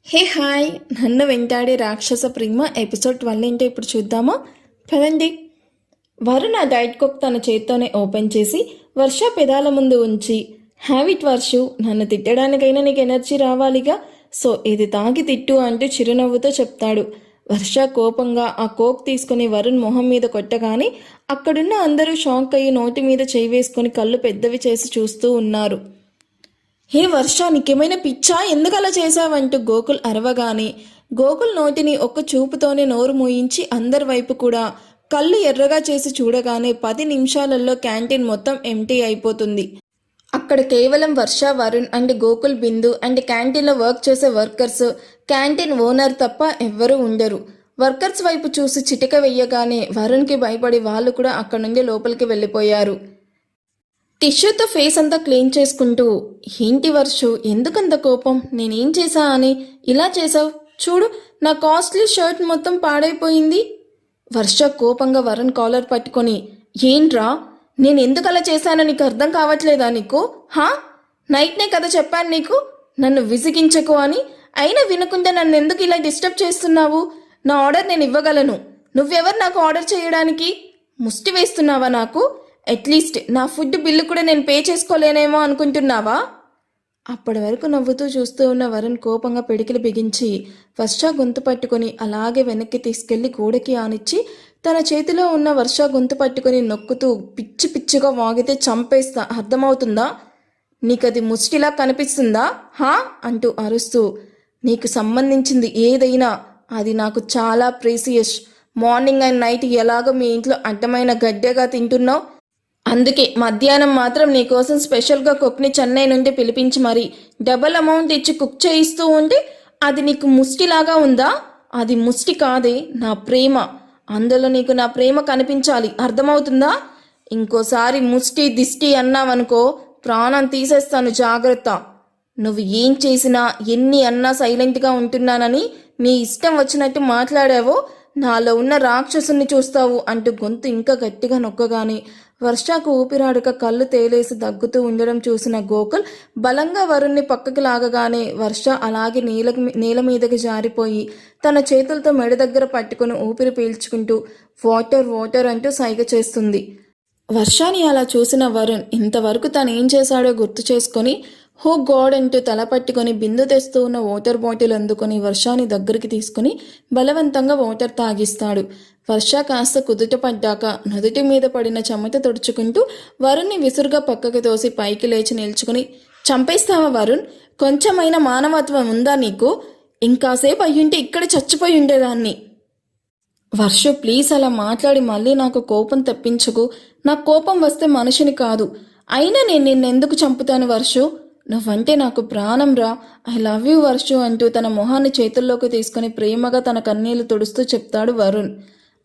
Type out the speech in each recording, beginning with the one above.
Hey hi, నన్ను వెంటాడే రాక్షస ప్రేమ episode 12 ఏంటో ఇప్పుడు చూద్దామా? పదండి. వరుణ్ ఆ డైట్ కుక్ తన చేత్తోనే ఓపెన్ చేసి వర్ష పెదాల ముందు ఉంచి, హ్యావ్ ఇట్ వర్షు, నన్ను తిట్టడానికైనా నీకు ఎనర్జీ రావాలిగా, సో ఇది తాగి తిట్టు అంటూ చిరునవ్వుతో చెప్తాడు. వర్ష కోపంగా ఆ కోక్ తీసుకుని వరుణ్ మొహం మీద కొట్టగానే అక్కడున్న అందరూ షాక్ అయ్యి నోటి మీద చేయి వేసుకొని కళ్ళు పెద్దవి చేసి చూస్తూ ఉన్నారు. హే వర్ష, నీకేమైనా పిచ్చా, ఎందుకు అలా చేశావంటూ గోకుల్ అరవగానే గోకుల్ నోటిని ఒక్క చూపుతోనే నోరు మూయించి అందరి వైపు కూడా కళ్ళు ఎర్రగా చేసి చూడగానే 10 నిమిషాలలో క్యాంటీన్ మొత్తం ఎంటీ అయిపోతుంది. అక్కడ కేవలం వర్ష, వరుణ్ అండ్ గోకుల్, బిందు అండ్ క్యాంటీన్లో వర్క్ చేసే వర్కర్స్, క్యాంటీన్ ఓనర్ తప్ప ఎవ్వరూ ఉండరు. వర్కర్స్ వైపు చూసి చిటిక వెయ్యగానే వరుణ్కి భయపడి వాళ్ళు కూడా అక్కడి నుండి లోపలికి వెళ్ళిపోయారు. టిష్యూతో ఫేస్ అంతా క్లీన్ చేసుకుంటూ, ఏంటి వర్షు, ఎందుకంత కోపం, నేనేం చేశా అని ఇలా చేసావు, చూడు నా కాస్ట్లీ షర్ట్ మొత్తం పాడైపోయింది. వర్ష కోపంగా వరుణ్ కాలర్ పట్టుకొని, ఏంట్రా, నేను ఎందుకు అలా చేశానో నీకు అర్థం కావట్లేదా నీకు? హా, నైట్నే కదా చెప్పాను నీకు నన్ను విసిగించకు అని, అయినా వినకుండా నన్ను ఎందుకు ఇలా డిస్టర్బ్ చేస్తున్నావు? నా ఆర్డర్ నేను ఇవ్వగలను, నువ్వెవరు నాకు ఆర్డర్ చేయడానికి? ముష్టి వేస్తున్నావా నాకు? అట్లీస్ట్ నా ఫుడ్ బిల్లు కూడా నేను పే చేసుకోలేనేమో అనుకుంటున్నావా? అప్పటి వరకు నవ్వుతూ చూస్తూ ఉన్న వరుణ్ కోపంగా పిడికిలు బిగించి వర్ష గొంతు పట్టుకొని అలాగే వెనక్కి తీసుకెళ్లి గోడకి ఆనిచ్చి తన చేతిలో ఉన్న వర్ష గొంతు పట్టుకొని నొక్కుతూ పిచ్చి పిచ్చిగా వాగితే చంపేస్తా, అర్థమవుతుందా? నీకది ముష్టిలా కనిపిస్తుందా? హా అంటూ అరుస్తూ, నీకు సంబంధించింది ఏదైనా అది నాకు చాలా ప్రీసియస్. మార్నింగ్ అండ్ నైట్ ఎలాగో మీ ఇంట్లో అడ్డమైన గడ్డగా తింటున్నావు, అందుకే మధ్యాహ్నం మాత్రం నీకోసం స్పెషల్గా కుక్ని చెన్నై నుండి పిలిపించి మరీ డబల్ అమౌంట్ ఇచ్చి కుక్ చేయిస్తూ ఉంటే అది నీకు ముష్టిలాగా ఉందా? అది ముష్టి కాదే, నా ప్రేమ. అందులో నీకు నా ప్రేమ కనిపించాలి, అర్థమవుతుందా? ఇంకోసారి ముష్టి దిష్టి అన్నావనుకో ప్రాణం తీసేస్తాను, జాగ్రత్త. నువ్వు ఏం చేసినా ఎన్ని అన్నా సైలెంట్గా ఉంటున్నానని నీ ఇష్టం వచ్చినట్టు మాట్లాడావో నాలో ఉన్న రాక్షసుని చూస్తావు అంటూ గొంతు ఇంకా గట్టిగా నొక్కగానే వర్షకు ఊపిరాడక కళ్ళు తేలేసి దగ్గుతూ ఉండడం చూసిన గోకుల్ బలంగా వరుణ్ణి పక్కకి లాగగానే వర్ష అలాగే నేల మీదకి జారిపోయి తన చేతులతో మెడ దగ్గర పట్టుకుని ఊపిరి పీల్చుకుంటూ వాటర్ వాటర్ అంటూ సైగ చేస్తుంది. వర్షాని అలా చూసిన వరుణ్ ఇంతవరకు తను ఏం చేశాడో గుర్తు చేసుకొని హో గాడ్ అంటూ తల పట్టుకొని బిందు తెస్తూ ఉన్న వాటర్ బాటిల్ అందుకొని వర్షాని దగ్గరికి తీసుకుని బలవంతంగా వాటర్ తాగిస్తాడు. వర్ష కాస్త కుదుట పడ్డాక నుదుటి మీద పడిన చెమట తుడుచుకుంటూ వరుణ్ని విసురుగా పక్కకు తోసి పైకి లేచి నిల్చుకుని, చంపేస్తావా వరుణ్, కొంచెమైనా మానవత్వం ఉందా నీకు? ఇంకాసేపు అయ్యుంటే ఇక్కడ చచ్చిపోయి ఉండేదాన్ని. వర్ష ప్లీజ్ అలా మాట్లాడి మళ్ళీ నాకు కోపం తెప్పించకు, నాకు కోపం వస్తే మనిషిని కాదు, అయినా నేను నిన్నెందుకు చంపుతాను వర్షు, నువ్వంటే నాకు ప్రాణం రా, ఐ లవ్ యూ వర్షు అంటూ తన మొహాన్ని చేతుల్లోకి తీసుకుని ప్రేమగా తన కన్నీళ్లు తుడుస్తూ చెప్తాడు వరుణ్.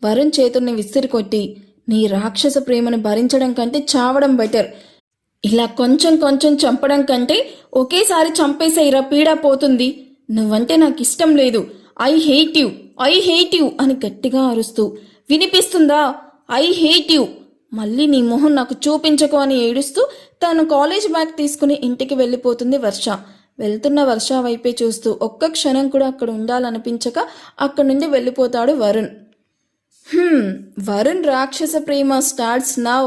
వరుణ్ చేతుల్ని విసిరి కొట్టి, నీ రాక్షస ప్రేమను భరించడం కంటే చావడం బెటర్, ఇలా కొంచెం కొంచెం చంపడం కంటే ఒకేసారి చంపేసేయరా, పీడా పోతుంది, నువ్వంటే నాకు ఇష్టం లేదు, I hate you, I hate you అని గట్టిగా అరుస్తూ, వినిపిస్తుందా, ఐ హేట్ యూ, మళ్ళీ నీ మొహం నాకు చూపించకు అని ఏడుస్తూ తను కాలేజ్ బ్యాగ్ తీసుకుని ఇంటికి వెళ్ళిపోతుంది వర్ష. వెళ్తున్న వర్ష వైపే చూస్తూ ఒక్క క్షణం కూడా అక్కడ ఉండాలనిపించక అక్కడి నుండి వెళ్ళిపోతాడు వరుణ్. వరుణ్ రాక్షస ప్రేమ స్టార్ట్స్ నౌ.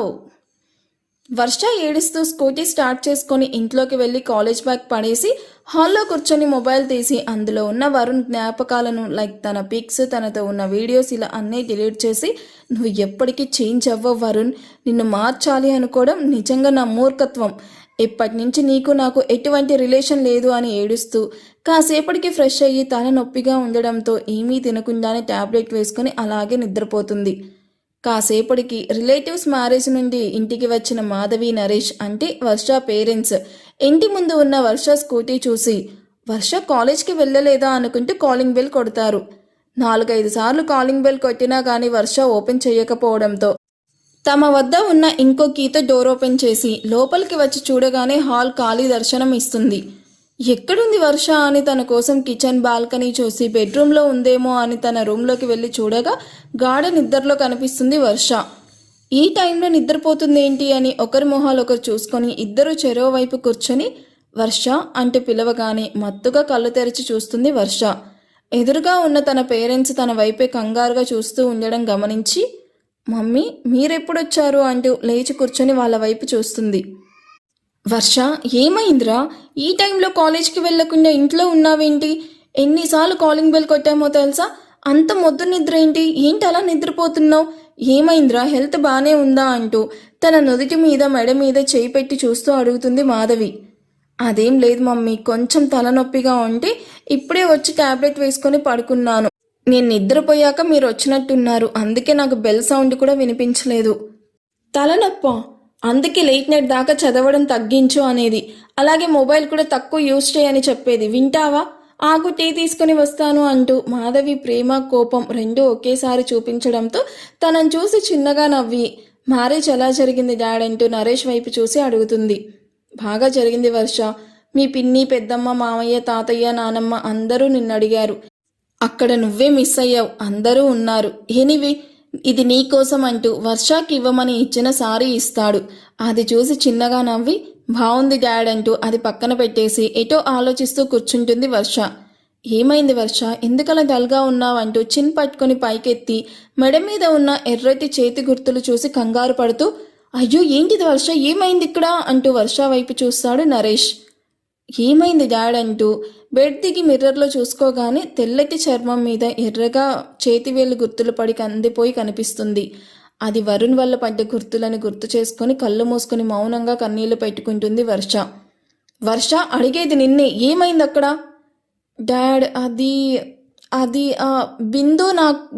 వర్ష ఏడుస్తూ స్కూటీ స్టార్ట్ చేసుకొని ఇంట్లోకి వెళ్ళి కాలేజ్ బ్యాగ్ పడేసి హాల్లో కూర్చొని మొబైల్ తీసి అందులో ఉన్న వరుణ్ జ్ఞాపకాలను లైక్ తన పిక్స్, తనతో ఉన్న వీడియోస్ ఇలా అన్నీ డిలీట్ చేసి, నువ్వు ఎప్పటికీ చేంజ్ అవ్వవు వరుణ్, నిన్ను మార్చాలి అనుకోవడం నిజంగా నా మూర్ఖత్వం, ఇప్పటి నుంచి నీకు నాకు ఎటువంటి రిలేషన్ లేదు అని ఏడుస్తూ కాసేపటికి ఫ్రెష్ అయ్యి తల నొప్పిగా ఉండడంతో ఏమీ తినకుండానే ట్యాబ్లెట్ వేసుకొని అలాగే నిద్రపోతుంది. కాసేపటికి రిలేటివ్స్ మ్యారేజ్ నుండి ఇంటికి వచ్చిన మాధవి, నరేష్ అంటే వర్ష పేరెంట్స్ ఇంటి ముందు ఉన్న వర్ష స్కూటీ చూసి వర్ష కాలేజ్కి వెళ్ళలేదా అనుకుంటూ కాలింగ్ బెల్ కొడతారు. 4-5 సార్లు కాలింగ్ బెల్ కొట్టినా కానీ వర్ష ఓపెన్ చేయకపోవడంతో తమ వద్ద ఉన్న ఇంకో కీతో డోర్ ఓపెన్ చేసి లోపలికి వచ్చి చూడగానే హాల్ ఖాళీ దర్శనం ఇస్తుంది. ఎక్కడుంది వర్ష అని తన కోసం కిచెన్ బాల్కనీ చూసి బెడ్రూమ్లో ఉందేమో అని తన రూమ్లోకి వెళ్ళి చూడగా గాఢ నిద్రలో కనిపిస్తుంది వర్ష. ఈ టైంలో నిద్రపోతుంది ఏంటి అని ఒకరి మొహాలు ఒకరు చూసుకొని ఇద్దరు చెరో వైపు కూర్చొని వర్ష అంటూ పిలవగానే మత్తుగా కళ్ళు తెరిచి చూస్తుంది వర్ష. ఎదురుగా ఉన్న తన పేరెంట్స్ తన వైపే కంగారుగా చూస్తూ ఉండడం గమనించి, మమ్మీ మీరెప్పుడొచ్చారు అంటూ లేచి కూర్చొని వాళ్ళ వైపు చూస్తుంది. వర్ష, ఏమైందిరా? ఈ టైంలో కాలేజ్కి వెళ్లకుండా ఇంట్లో ఉన్నావేంటి? ఎన్నిసార్లు కాలింగ్ బెల్ కొట్టామో తెలుసా? అంత మొద్దు నిద్ర ఏంటి అలా నిద్రపోతున్నావు? ఏమైందిరా? హెల్త్ బానే ఉందా అంటూ తన నుదుటి మీద మెడ మీద చేయి పెట్టి చూస్తూ అడుగుతుంది మాధవి. అదేం లేదు మమ్మీ, కొంచెం తలనొప్పిగా ఉంటే ఇప్పుడే వచ్చి టాబ్లెట్ వేసుకొని పడుకున్నాను. నేను నిద్రపోయాక మీరు వచ్చినట్టున్నారు, అందుకే నాకు బెల్ సౌండ్ కూడా వినిపించలేదు. తలనొప్ప, అందుకే లేట్ నైట్ దాకా చదవడం తగ్గించు అనేది, అలాగే మొబైల్ కూడా తక్కువ యూజ్ చేయని చెప్పేది. వింటావా? ఆకు టీ తీసుకుని వస్తాను అంటూ మాధవి ప్రేమ కోపం రెండూ ఒకేసారి చూపించడంతో తనను చూసి చిన్నగా నవ్వి, మ్యారేజ్ ఎలా జరిగింది డాడ్ అంటూ నరేష్ వైపు చూసి అడుగుతుంది. బాగా జరిగింది వర్ష. మీ పిన్ని, పెద్దమ్మ, మామయ్య, తాతయ్య, నానమ్మ అందరూ నిన్ను అడిగారు. అక్కడ నువ్వే మిస్ అయ్యావు, అందరూ ఉన్నారు. ఎనివే, ఇది నీకోసం అంటూ వర్షాకి ఇవ్వమని ఇచ్చిన సారీ ఇస్తాడు. అది చూసి చిన్నగా నవ్వి, బాగుంది డాడ్ అంటూ అది పక్కన పెట్టేసి ఎటో ఆలోచిస్తూ కూర్చుంటుంది వర్ష. ఏమైంది వర్ష, ఎందుకలా డల్గా ఉన్నావంటూ చిన్ పట్టుకుని పైకెత్తి మెడ మీద ఉన్న ఎర్రటి చేతి గుర్తులు చూసి కంగారు పడుతూ, అయ్యో ఏంటిది వర్ష, ఏమైంది ఇక్కడ అంటూ వర్ష వైపు చూస్తాడు నరేష్. ఏమైంది డాడ్ అంటూ బెడ్ దిగి మిర్రర్లో చూసుకోగానే తెల్లటి చర్మం మీద ఎర్రగా చేతివేలు గుర్తులు పడి కందిపోయి కనిపిస్తుంది. అది వరుణ్ వల్ల పడ్డ గుర్తులని గుర్తు చేసుకొని కళ్ళు మూసుకొని మౌనంగా కన్నీళ్లు పెట్టుకుంటుంది వర్ష. వర్ష, అడిగేది నిన్నే, ఏమైంది అక్కడ? డాడ్, అది అది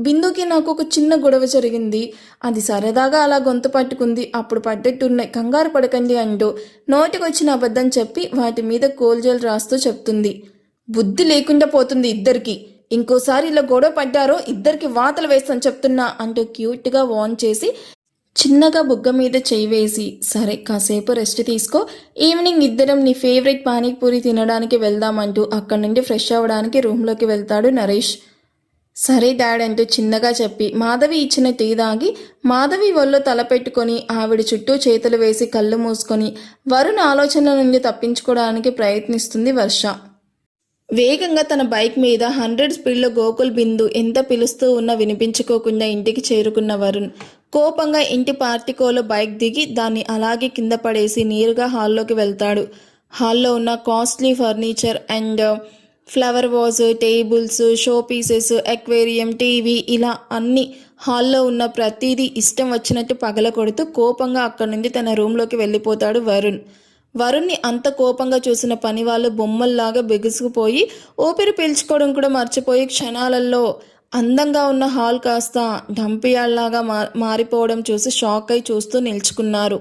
బిందుకి నాకు ఒక చిన్న గొడవ జరిగింది. అది సరదాగా అలా గొంతు పట్టుకుంది, అప్పుడు పడ్డట్టున్నాయి, కంగారు పడకండి అంటూ నోటికొచ్చిన అబద్ధం చెప్పి వాటి మీద కోల్జల్ రాస్తూ చెప్తుంది. బుద్ధి లేకుండా పోతుంది ఇద్దరికి. ఇంకోసారి ఇలా గొడవ పడ్డారో ఇద్దరికి వాతలు వేస్తాను చెప్తున్నా అంటూ క్యూట్గా వార్న్ చేసి చిన్నగా బుగ్గ మీద చేయి వేసి, సరే కాసేపు రెస్ట్ తీసుకో, ఈవినింగ్ ఇద్దరం నీ ఫేవరెట్ పానీపూరి తినడానికి వెళ్దామంటూ అక్కడి నుండి ఫ్రెష్ అవ్వడానికి రూమ్లోకి వెళ్తాడు నరేష్. సరే డాడ్ అంటూ చిన్నగా చెప్పి మాధవి ఇచ్చిన టీ తాగి మాధవి ఒళ్ళో తల పెట్టుకొని ఆవిడ చుట్టూ చేతులు వేసి కళ్ళు మూసుకొని వరుణ్ ఆలోచనల నుండి తప్పించుకోవడానికి ప్రయత్నిస్తుంది వర్ష. వేగంగా తన బైక్ మీద 100 స్పీడ్లో గోకుల్ బిందు ఎంత పిలుస్తూ ఉన్నా వినిపించుకోకుండా ఇంటికి చేరుకున్న వరుణ్ కోపంగా ఇంటి పార్టికోలో బైక్ దిగి దాన్ని అలాగే కింద పడేసి నేరుగా హాల్లోకి వెళ్తాడు. హాల్లో ఉన్న costly furniture and flower vase, tables, show pieces, aquarium, TV ఇలా అన్ని హాల్లో ఉన్న ప్రతిదీ ఇష్టం వచ్చినట్టు పగలకొడుతూ కోపంగా అక్కడి నుండి తన రూమ్లోకి వెళ్ళిపోతాడు వరుణ్. వరుణ్ని అంత కోపంగా చూసిన పని వాళ్ళు బొమ్మల్లాగా బిగుసుకుపోయి ఊపిరి పీల్చుకోవడం కూడా మర్చిపోయి క్షణాలలో అందంగా ఉన్న హాల్ కాస్త డంపియాల్లాగా మారిపోవడం చూసి షాక్ అయి చూస్తూ నిల్చుకున్నారు.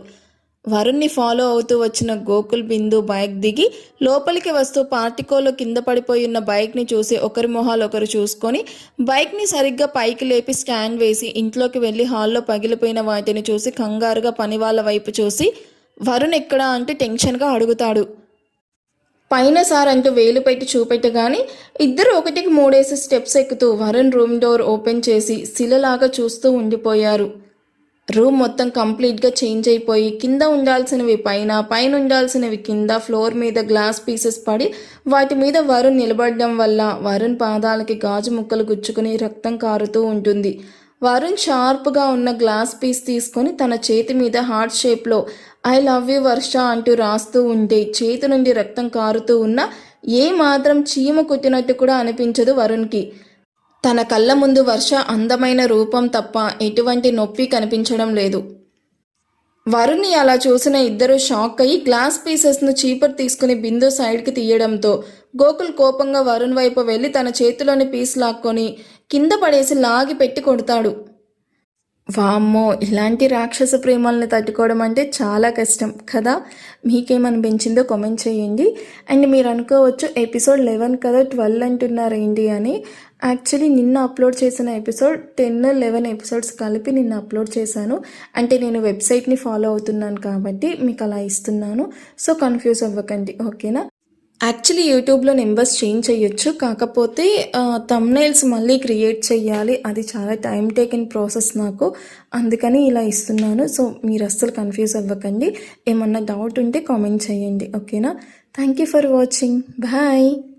వరుణ్ని ఫాలో అవుతూ వచ్చిన గోకుల్ బిందు బైక్ దిగి లోపలికి వస్తూ పార్టికోలో కింద పడిపోయి ఉన్న బైక్ని చూసి ఒకరి మొహాలు ఒకరు చూసుకొని బైక్ని సరిగ్గా పైకి లేపి స్టాండ్ వేసి ఇంట్లోకి వెళ్ళి హాల్లో పగిలిపోయిన వాటిని చూసి కంగారుగా పని వాళ్ళ వైపు చూసి వరుణ్ ఎక్కడా అంటూ టెన్షన్గా అడుగుతాడు. పైన సార్ అంటూ వేలు పెట్టి చూపెట్టగానే ఇద్దరు 1కి 3 స్టెప్స్ ఎక్కుతూ వరుణ్ రూమ్ డోర్ ఓపెన్ చేసి శిలలాగా చూస్తూ ఉండిపోయారు. రూమ్ మొత్తం కంప్లీట్గా చేంజ్ అయిపోయి కింద ఉండాల్సినవి పైన, పైన ఉండాల్సినవి కింద, ఫ్లోర్ మీద గ్లాస్ పీసెస్ పడి వాటి మీద వరుణ్ నిలబడడం వల్ల వరుణ్ పాదాలకి గాజు ముక్కలు గుచ్చుకుని రక్తం కారుతూ ఉంటుంది. వరుణ్ షార్ప్గా ఉన్న గ్లాస్ పీస్ తీసుకొని తన చేతి మీద హార్ట్ షేప్లో ఐ లవ్ యూ వర్ష అంటూ రాస్తూ ఉంటే చేతి నుండి రక్తం కారుతూ ఉన్నా ఏ మాత్రం చీమ కుట్టినట్టు కూడా అనిపించదు వరుణ్కి. తన కళ్ళ ముందు వర్ష అందమైన రూపం తప్ప ఎటువంటి నొప్పి కనిపించడం లేదు. వరుణ్ని అలా చూసిన ఇద్దరు షాక్ అయ్యి గ్లాస్ పీసెస్ను చీపర్ తీసుకుని బిందు సైడ్కి తీయడంతో గోకుల్ కోపంగా వరుణ్ వైపు వెళ్ళి తన చేతిలోని పీస్ లాక్కొని కింద పడేసి లాగి పెట్టి కొడతాడు. వామ్మో, ఇలాంటి రాక్షస ప్రేమల్ని తట్టుకోవడం అంటే చాలా కష్టం కదా. మీకేమనిపించిందో కామెంట్ చేయండి. అండ్ మీరు అనుకోవచ్చు ఎపిసోడ్ 11 కదా 12 అంటున్నారు ఏంటి అని. యాక్చువల్లీ నిన్న అప్లోడ్ చేసిన ఎపిసోడ్ 10, 11 ఎపిసోడ్స్ కలిపి నిన్న అప్లోడ్ చేశాను. అంటే నేను వెబ్సైట్ని ఫాలో అవుతున్నాను కాబట్టి మీకు అలా ఇస్తున్నాను. సో కన్ఫ్యూజ్ అవ్వకండి, ఓకేనా. యాక్చువల్లీ యూట్యూబ్లో నెంబర్స్ చేంజ్ చేయొచ్చు, కాకపోతే థంబ్నెయిల్స్ మళ్ళీ క్రియేట్ చేయాలి, అది చాలా టైం టేకింగ్ ప్రాసెస్ నాకు, అందుకని ఇలా ఇస్తున్నాను. సో మీరు అస్సలు కన్ఫ్యూజ్ అవ్వకండి. ఏమన్నా డౌట్ ఉంటే కామెంట్ చేయండి, ఓకేనా. Thank you for watching. Bye.